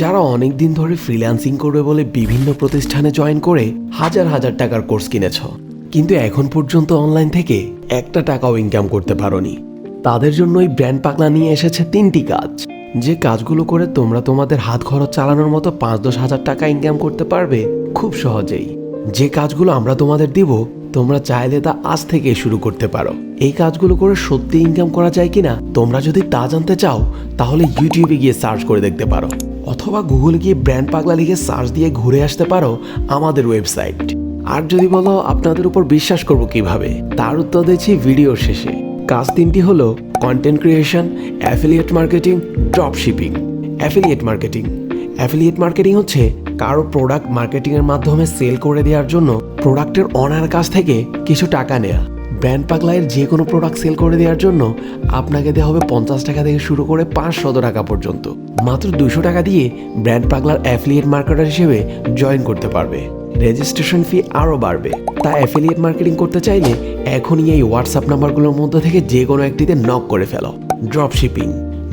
যারা অনেক দিন ধরে ফ্রিল্যান্সিং করবে বলে বিভিন্ন প্রতিষ্ঠানে জয়েন করে হাজার হাজার টাকার কোর্স কিনেছ, কিন্তু এখন পর্যন্ত অনলাইন থেকে একটা টাকাও ইনকাম করতে পারোনি, তাদের জন্যই ব্র্যান্ড পাগলা নিয়ে এসেছে 3টি কাজ, যে কাজগুলো করে তোমরা তোমাদের হাত খরচ চালানোর মতো 5-10 হাজার টাকা ইনকাম করতে পারবে খুব সহজেই। যে কাজগুলো আমরা তোমাদের দিব, তোমরা চাইলে তা আজ থেকে শুরু করতে পারো। এই কাজগুলো করে সত্যি ইনকাম করা যায় কিনা তোমরা যদি তা জানতে চাও, তাহলে ইউটিউবে গিয়ে সার্চ করে দেখতে পারো, অথবা গুগলে গিয়ে ব্র্যান্ড পাগলা লিখে সার্চ দিয়ে ঘুরে আসতে পারো আমাদের ওয়েবসাইট। আর যদি বলো আপনাদের উপর বিশ্বাস করব কিভাবে, তার উত্তর দিচ্ছি ভিডিওর শেষে। কাজ 3টি হলো content creation, affiliate marketing, drop shipping. Affiliate marketing হচ্ছে কারো প্রোডাক্ট মার্কেটিংয়ের মাধ্যমে সেল করে দেওয়ার জন্য প্রোডাক্টের অনার কাছ থেকে কিছু টাকা নেয়া। ব্র্যান্ড পাগলায়ের যে কোনো প্রোডাক্ট সেল করে দেওয়ার জন্য আপনাকে দেওয়া হবে 50 টাকা থেকে শুরু করে 500 টাকা পর্যন্ত। মাত্র 200 টাকা দিয়ে ব্র্যান্ড পাগলার অ্যাফিলিয়েট মার্কেটার হিসেবে জয়েন করতে পারবে। রেজিস্ট্রেশন ফি আরও বাড়বে। তাই অ্যাফিলিয়েট মার্কেটিং করতে চাইলে এখনই এই হোয়াটসঅ্যাপ নাম্বারগুলোর মধ্যে থেকে যে কোনো একটিতে নক করে ফেলো।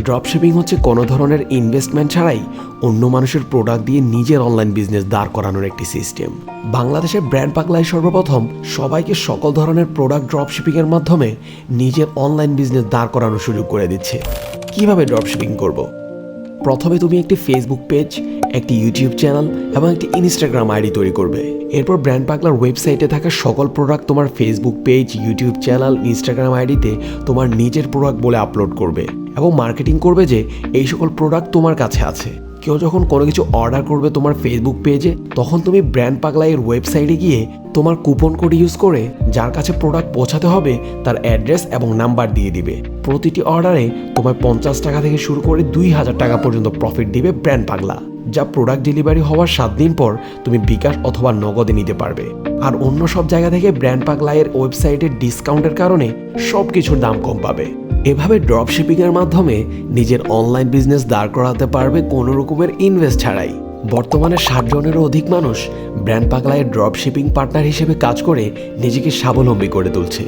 ড্রপ শিপিং হচ্ছে কোনো ধরনের ইনভেস্টমেন্ট ছাড়াই অন্য মানুষের প্রোডাক্ট দিয়ে নিজের অনলাইন বিজনেস দাঁড় করানোর একটি সিস্টেম। বাংলাদেশের ব্র্যান্ড পাগলায় সর্বপ্রথম সবাইকে সকল ধরনের প্রোডাক্ট ড্রপ শিপিংয়ের মাধ্যমে নিজের অনলাইন বিজনেস দাঁড় করানোর সুযোগ করে দিচ্ছে। কিভাবে ড্রপ শিপিং করব? প্রথমে তুমি একটি ফেসবুক পেজ, একটি ইউটিউব চ্যানেল এবং একটি ইনস্টাগ্রাম আইডি তৈরি করবে। এরপর ব্র্যান্ড পাগলার ওয়েবসাইটে থাকা সকল প্রোডাক্ট তোমার Facebook page, YouTube channel, Instagram আইডিতে তোমার নিজের প্রোডাক্ট বলে আপলোড করবে এবং মার্কেটিং করবে যে এই সকল প্রোডাক্ট তোমার কাছে আছে। কেউ যখন কোনো কিছু অর্ডার করবে তোমার ফেসবুক পেজে, তখন তুমি ব্র্যান্ড পাগলাইয়ের ওয়েবসাইটে গিয়ে তোমার কুপন কোড ইউজ করে যার কাছে প্রোডাক্ট পৌঁছাতে হবে তার অ্যাড্রেস এবং নাম্বার দিয়ে দিবে। প্রতিটি অর্ডারে তোমায় 50 টাকা থেকে শুরু করে 2000 টাকা পর্যন্ত প্রফিট দিবে ব্র্যান্ড পাগলা, যা প্রোডাক্ট ডেলিভারি হওয়ার 7 দিন পর তুমি বিকাশ অথবা নগদে নিতে পারবে। আর অন্য সব জায়গা থেকে ব্র্যান্ড পাগলাইয়ের ওয়েবসাইটের ডিসকাউন্টের কারণে সব কিছুর দাম কম পাবে। এভাবে ড্রপ শিপিংয়ের মাধ্যমে নিজের অনলাইন বিজনেস দাঁড় করাতে পারবে কোনো রকমের ইনভেস্ট ছাড়াই। বর্তমানে 60 জনেরও অধিক মানুষ ব্র্যান্ড পাগলায়ের ড্রপ শিপিং পার্টনার হিসেবে কাজ করে নিজেকে স্বাবলম্বী করে তুলছে।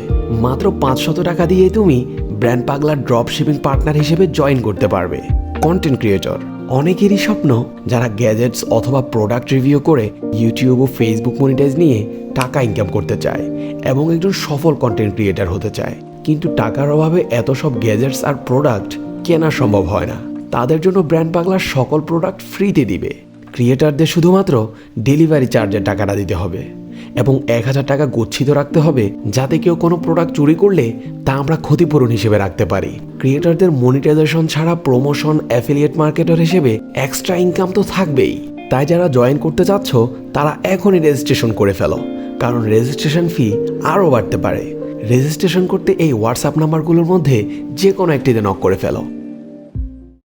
মাত্র 500 টাকা দিয়ে তুমি ব্র্যান্ড পাগলার ড্রপ শিপিং পার্টনার হিসেবে জয়েন করতে পারবে। কন্টেন্ট ক্রিয়েটর অনেকেরই স্বপ্ন, যারা গ্যাজেটস অথবা প্রোডাক্ট রিভিউ করে ইউটিউব ও ফেসবুক মনিটাইজ নিয়ে টাকা ইনকাম করতে চায় এবং একজন সফল কন্টেন্ট ক্রিয়েটর হতে চায়, কিন্তু টাকার অভাবে এত সব গ্যাজেটস আর প্রোডাক্ট কেনা সম্ভব হয় না। তাদের জন্য ব্র্যান্ড পাগলার সকল প্রোডাক্ট ফ্রিতে দিবে। ক্রিয়েটারদের শুধুমাত্র ডেলিভারি চার্জের টাকাটা দিতে হবে এবং 1000 টাকা গচ্ছিত রাখতে হবে, যাতে কেউ কোনো প্রোডাক্ট চুরি করলে তা আমরা ক্ষতিপূরণ হিসেবে রাখতে পারি। ক্রিয়েটারদের মনিটাইজেশন ছাড়া প্রমোশন, অ্যাফিলিয়েট মার্কেটার হিসেবে এক্সট্রা ইনকাম তো থাকবেই। তাই যারা জয়েন করতে চাচ্ছ তারা এখনই রেজিস্ট্রেশন করে ফেলো, কারণ রেজিস্ট্রেশন ফি আরও বাড়তে পারে। রেজিস্ট্রেশন করতে এই হোয়াটসঅ্যাপ নাম্বারগুলোর মধ্যে যে কোনো একটিতে নক করে ফেলো।